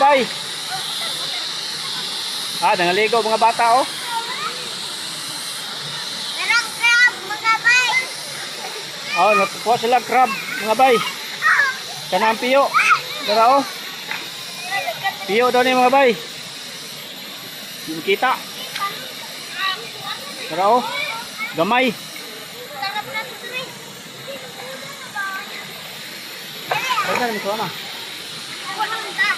bay. Nangaligo mga bata oh. Merong crab, mga bay. Natukuha sila crab mga bay. Kanang piyo. Dara oh. Piyo daw ni mga bay. Hindi kita. Dara oh. Gamay. Sarap na ito eh. Dara naman kuha na. Walang ta.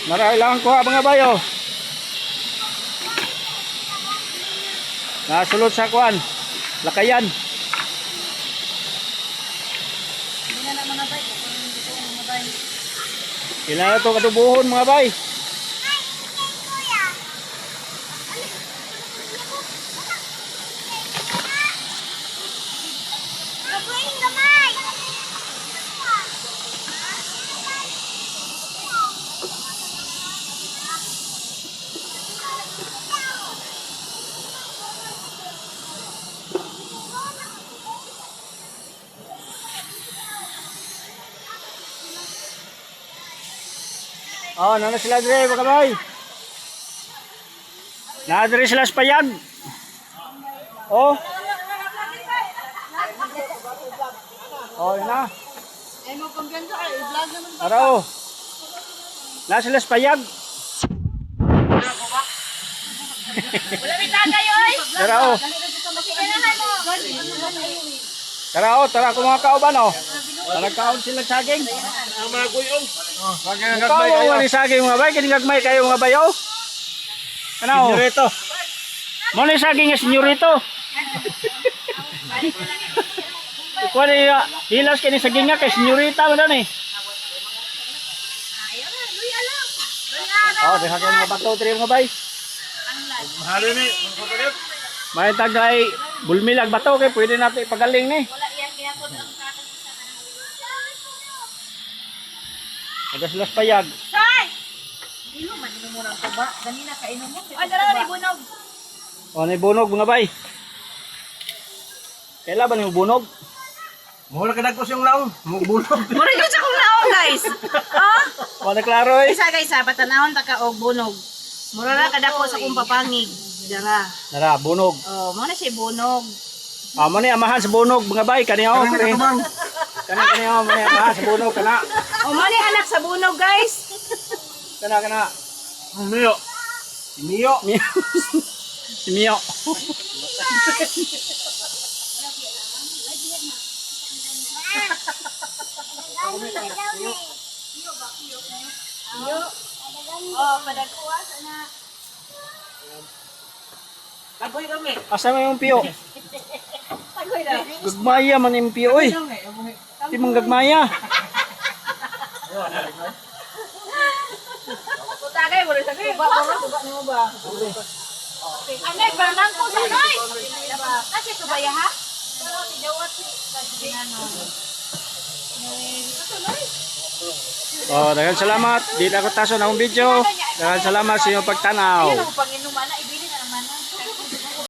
Narailangan kuha mga bay oh. Nasulod sa kuan. Lakayan. Hindi na mga bay. Hindi ko mga bay. Kailangan na ito katubuhon mga bay. Gabuhin gamay. Nana sila dire mga bay. Nadire sila sa payag. Yun na. Ay mo kumpiyansa ka, i-vlog naman ba? Ara oh. Na sila sa payag. Wala may tagay oy. Tara oh. Masinahan mo. Tara oh, tara ko mga kauban oh. Nagkaon sila saging. Ang mga kuyong. Kaon wali saging mga bay, kini gagmay kayo mga bayo. Ano? Senyorito. Mo ni saging nga senyorito. Ikaw na hilas kini saging nga kay senyorita mo dan eh. Deha kayo mga bato diri mga bay. Mahalo ni. May tagay bulmilag bato kay pwede natin ipagaling ni. Wala yan ginapon ang kakag. Aga sila sa payag. Say! Ilo man inom mo ng tuba. Ganina ka inom mo. Ay, dalawa ni bunog. Nay bunog mga bay. Kailan ba ni bunog? Mura ka nagpos yung laong. Mugbulog. Mura yun sa kong naong, guys. Wala klaro eh. Isa guys, patanahon ta ka og bunog. Mura na kadako sa kong papangig. Dara. Nara bunog. Mo na siya bunog. Mo ni amahan sa bunog mga bay kaniyo. Kaniyo mo ni amahan sa bunog kana. Mo ni anak sa bunog, guys. Kana. Mio. Si Mio. Si Mio. Padagkuha sana. Tagoy kami. Asa mo yung piyo? Tagoy na. Gagmaya man yung piyo oy. Di mong gagmaya. Tagay mo rin sa tuba. Tuba mo ba? Anay, barang ko sa noy. Kasi tubaya ha? Pero tidawat si Daghang salamat. Di na ko taso na akong video. Daghang salamat sa inyong pagtanaw. Ayun ang panginuman na